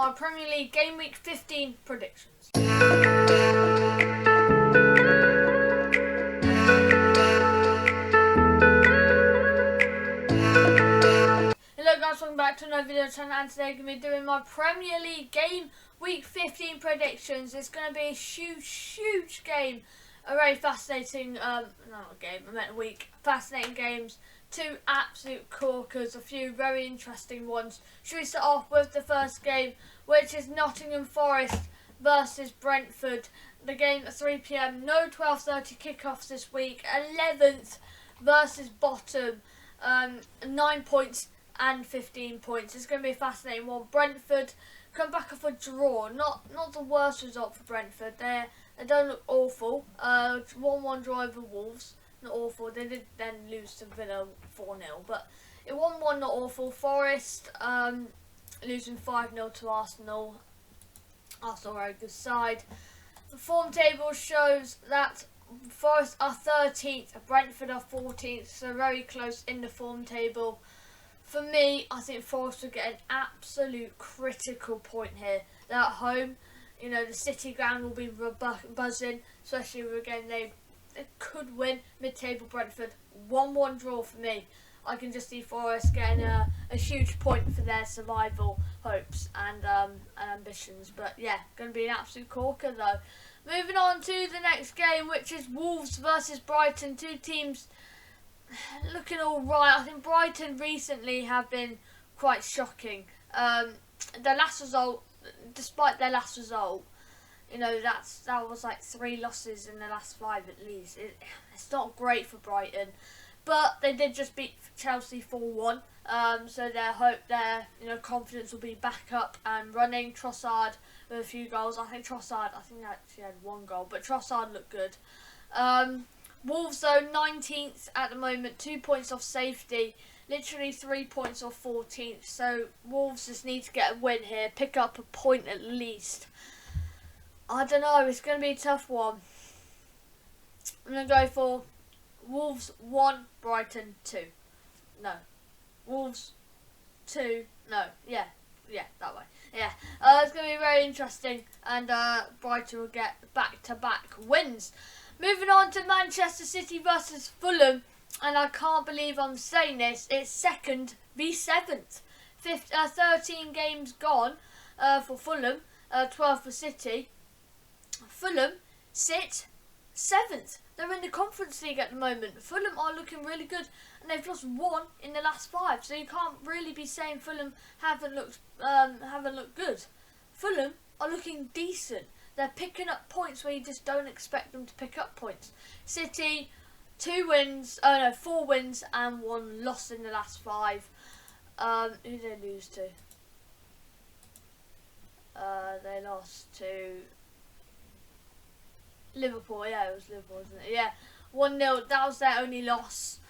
my Premier League Game Week 15 predictions. Hello guys, welcome back to another video channel, and today I'm going to be doing my Premier League Game Week 15 predictions. It's going to be a huge game. A very fascinating, not a game, I meant a week. Fascinating games. Two absolute corkers, a few very interesting ones. Should we start off with the first game, which is Nottingham Forest versus Brentford. The game at 3 PM, no 12:30 kickoffs this week. 11th versus bottom, 9 points and 15 points. It's going to be a fascinating one. Brentford come back off a draw. Not the worst result for Brentford. They don't look awful. 1-1 draw over Wolves. Not awful. They did then lose to Villa 4-0, but it 1-1, not awful. Forest losing 5-0 to Arsenal. Arsenal are a good side. The form table shows that Forest are 13th, Brentford are 14th, so very close in the form table. For me, I think Forest will get an absolute critical point here. They're at home. You know, the City ground will be buzzing, especially again they could win. Mid-table Brentford, 1-1 draw for me. I can just see Forest getting a huge point for their survival hopes and ambitions. But yeah, going to be an absolute corker though. Moving on to the next game, which is Wolves versus Brighton. Two teams looking all right. I think Brighton recently have been quite shocking. Their last result, despite their last result, you know, that was like 3 losses in the last 5 at least. It's not great for Brighton, but they did just beat Chelsea 4-1. So their confidence will be back up and running. Trossard with a few goals. I think actually had 1 goal, but Trossard looked good. Wolves though 19th at the moment, 2 points off safety, literally 3 points off 14th. So Wolves just need to get a win here, pick up a point at least. I don't know, it's going to be a tough one. I'm going to go for Wolves 1, Brighton 2. No. Wolves 2. No. Yeah, that way. Yeah. It's going to be very interesting, and Brighton will get back-to-back wins. Moving on to Manchester City versus Fulham, and I can't believe I'm saying this, it's 2nd v 7th. 13 games gone for Fulham, 12 for City. Fulham sit 7th. They're in the Conference League at the moment. Fulham are looking really good, and they've lost 1 in the last 5. So you can't really be saying Fulham haven't looked good. Fulham are looking decent. They're picking up points where you just don't expect them to pick up points. City, 4 wins and 1 loss in the last 5. Who did they lose to? They lost to Liverpool. Yeah, it was Liverpool, wasn't it? Yeah, 1-0. That was their only loss.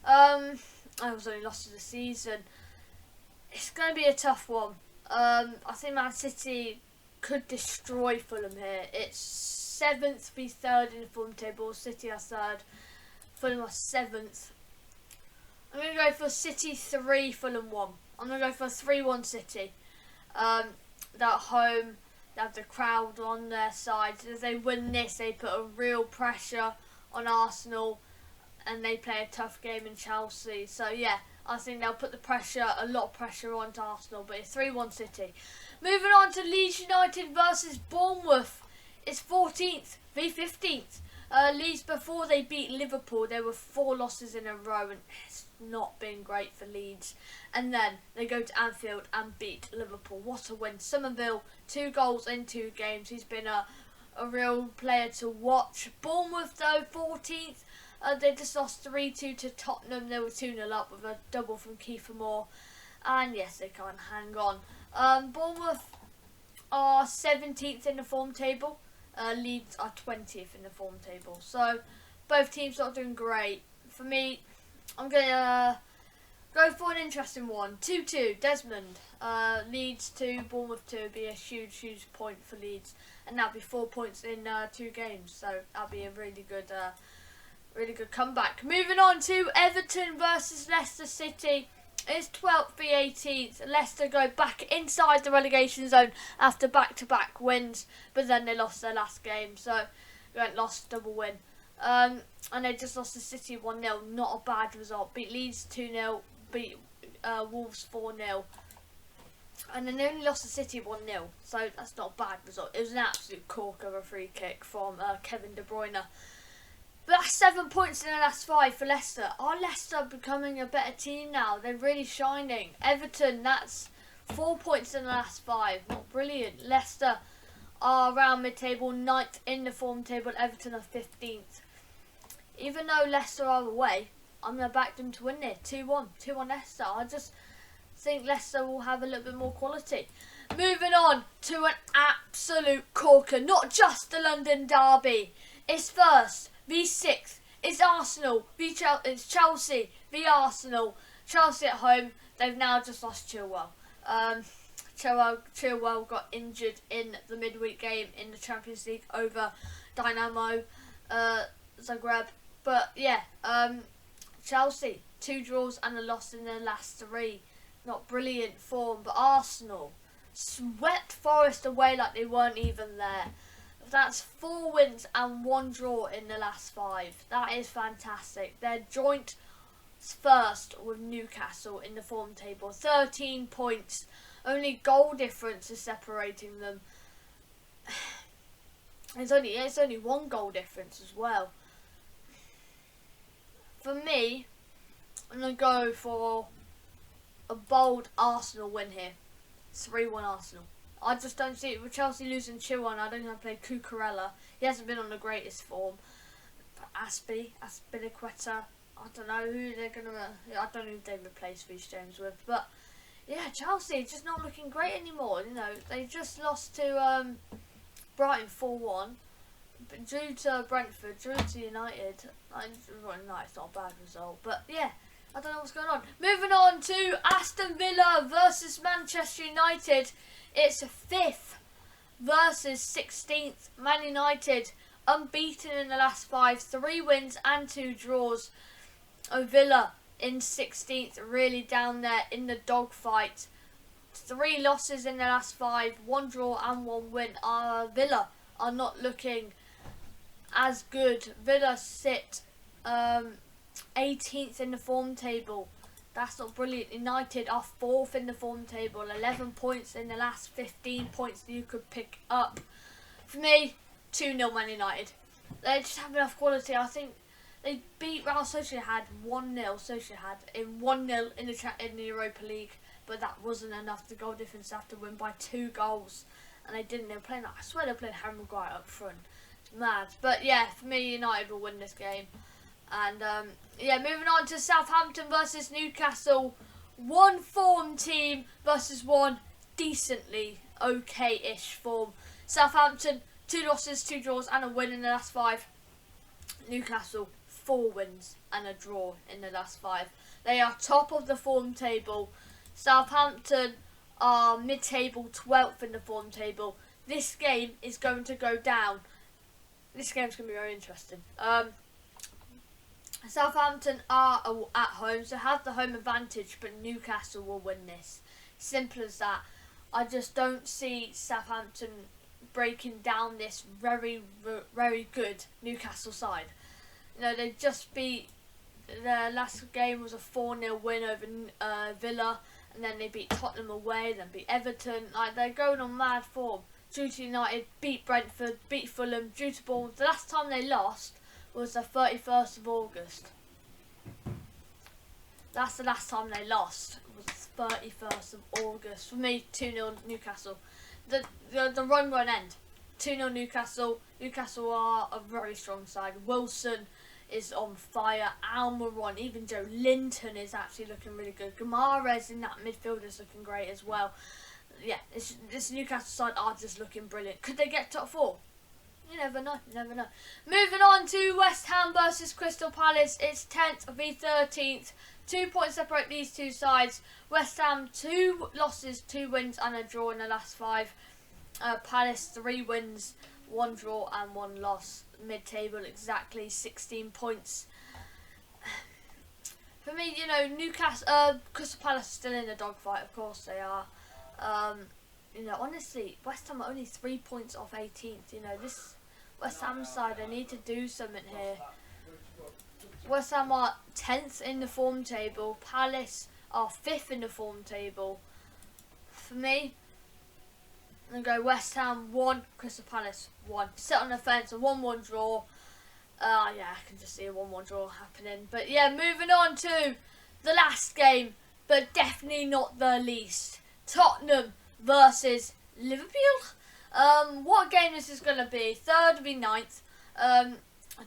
That was only loss of the season. It's going to be a tough one. I think Man City could destroy Fulham here. It's 7th v 3rd in the form table. City are 3rd. Fulham are 7th. I'm going to go for City 3, Fulham 1. I'm going to go for 3-1 City. They're at home. They have the crowd on their side. If they win this, they put a real pressure on Arsenal, and they play a tough game in Chelsea. So yeah, I think they'll put a lot of pressure onto Arsenal, but it's 3-1 City. Moving on to Leeds United versus Bournemouth. It's 14th v 15th. Leeds, before they beat Liverpool, there were 4 losses in a row, and it's not been great for Leeds. And then they go to Anfield and beat Liverpool. What a win. Somerville, 2 goals in 2 games. He's been a real player to watch. Bournemouth though, 14th. They just lost 3-2 to Tottenham. They were 2-0 up with a double from Kiefer Moore. And yes, they can't hang on. Bournemouth are 17th in the form table. Leeds are 20th in the form table. So both teams not doing great. For me, I'm going to go for an interesting one. 2-2, Desmond. Leeds 2, Bournemouth 2 would be a huge point for Leeds. And that'll be 4 points in 2 games. So that'll be a really good comeback. Moving on to Everton versus Leicester City. It's 12th v 18th. Leicester go back inside the relegation zone after back-to-back wins, but then they lost their last game, so they went lost double win. And they just lost to City 1-0. Not a bad result. Beat Leeds 2-0. Beat Wolves 4-0. And then they only lost to City 1-0, so that's not a bad result. It was an absolute corker of a free kick from Kevin De Bruyne. But that's 7 points in the last 5 for Leicester. Are Leicester becoming a better team now? They're really shining. Everton, that's 4 points in the last 5. Not brilliant. Leicester are around mid-table, 9th in the form table. Everton are 15th. Even though Leicester are away, I'm going to back them to win it. 2-1. 2-1 Leicester. I just think Leicester will have a little bit more quality. Moving on to an absolute corker. Not just the London derby. It's first v 6th. It's Arsenal v Chelsea v Arsenal. Chelsea at home. They've now just lost Chilwell. Chilwell got injured in the midweek game in the Champions League over Dynamo Zagreb. But yeah, Chelsea 2 draws and a loss in their last 3. Not brilliant form, but Arsenal swept Forest away like they weren't even there. That's 4 wins and 1 draw in the last 5. That is fantastic. They're joint first with Newcastle in the form table. 13 points. Only goal difference is separating them. It's only 1 goal difference as well. For me, I'm going to go for a bold Arsenal win here. 3-1 Arsenal. I just don't see it with Chelsea losing Chilwell. I don't think I play Cucurella. He hasn't been on the greatest form. But Aspilicueta, I don't know who they're gonna. I don't know who they replace Reece James with. But yeah, Chelsea just not looking great anymore. You know, they just lost to Brighton 4-1. But due to Brentford, due to United. It's not a bad result. But yeah, I don't know what's going on. Moving on to Aston Villa versus Manchester United. It's 5th versus 16th. Man United unbeaten in the last 5. 3 wins and 2 draws. Villa in 16th, really down there in the dogfight. 3 losses in the last 5. 1 draw and 1 win. Villa are not looking as good. Villa sit 18th in the form table. That's not brilliant. United are 4th in the form table. 11 points in the last 15 points that you could pick up. For me, 2-0 Man United. They just have enough quality. I think they beat Real Sociedad 1-0. Sociedad in 1-0 in the Europa League. But that wasn't enough. The goal difference have to win by 2 goals. And they didn't. They were playing, I swear they played Harry Maguire up front. It's mad. But yeah, for me, United will win this game. And yeah, moving on to Southampton versus Newcastle. 1 form team versus 1 decently okay-ish form. Southampton, 2 losses, 2 draws and a win in the last 5. Newcastle, 4 wins and a draw in the last 5. They are top of the form table. Southampton are mid-table, 12th in the form table. This game is going to go down. This game's going to be very interesting. Southampton are at home, so have the home advantage, but Newcastle will win this. Simple as that. I just don't see Southampton breaking down this very, very good Newcastle side. You know, they just beat, their last game was a 4-0 win over Villa, and then they beat Tottenham away, then beat Everton. Like, they're going on mad form. Due to United, beat Brentford, beat Fulham, due to Bournemouth. The last time they lost was the 31st of August. That's the last time they lost. It was the 31st of August. For me, 2-0 Newcastle. The run won't end. 2-0 Newcastle. Newcastle are a very strong side. Wilson is on fire. Almiron, even Joe Linton is actually looking really good. Guimaraes in that midfield is looking great as well. Yeah, this Newcastle side are just looking brilliant. Could they get top 4? You never know, you never know. Moving on to West Ham versus Crystal Palace. It's 10th v 13th. 2 points separate these two sides. West Ham, 2 losses, 2 wins and a draw in the last 5. Palace, 3 wins, 1 draw and 1 loss. Mid-table exactly 16 points. for me, you know, Crystal Palace are still in the dogfight. Of course they are. You know, honestly, West Ham are only 3 points off 18th. You know, this West Ham side, they need to do something here. West Ham are 10th in the form table. Palace are 5th in the form table. For me, I'm going to go West Ham 1, Crystal Palace 1. Sit on the fence, a 1-1 draw. Yeah, I can just see a 1-1 draw happening. But yeah, moving on to the last game, but definitely not the least. Tottenham versus Liverpool. What game this is going to be? 3rd v 9th.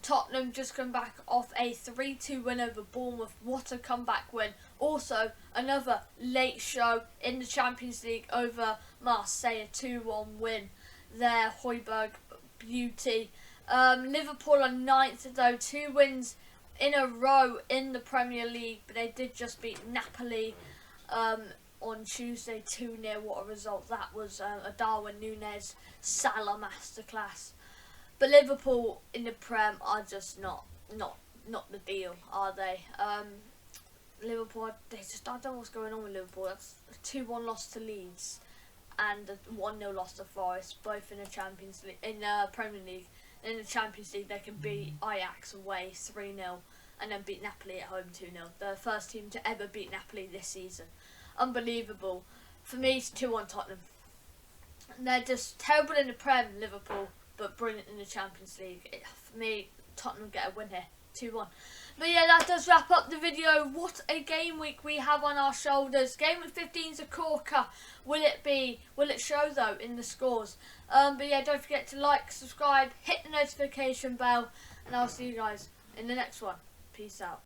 Tottenham just come back off a 3-2 win over Bournemouth. What a comeback win. Also, another late show in the Champions League over Marseille, a 2-1 win there. Højbjerg beauty. Liverpool on 9th though, 2 wins in a row in the Premier League, but they did just beat Napoli on Tuesday 2-0. What a result that was. A Darwin Núñez Salah masterclass. But Liverpool in the Prem are just not the deal, are they? Liverpool, I don't know what's going on with Liverpool. That's a 2-1 loss to Leeds and a 1-0 loss to Forest, both in the Champions League, in the Premier League. In the Champions League, they can beat Ajax away 3-0 and then beat Napoli at home 2-0. The first team to ever beat Napoli this season. Unbelievable. For me, it's 2-1 Tottenham. They're just terrible in the Prem, Liverpool, but brilliant in the Champions League. For me, Tottenham get a win here, 2-1. But yeah, that does wrap up the video. What a game week we have on our shoulders. Game week 15 is a corker. Will it show though in the scores? But yeah, don't forget to like, subscribe, hit the notification bell, and I'll see you guys in the next one. Peace out.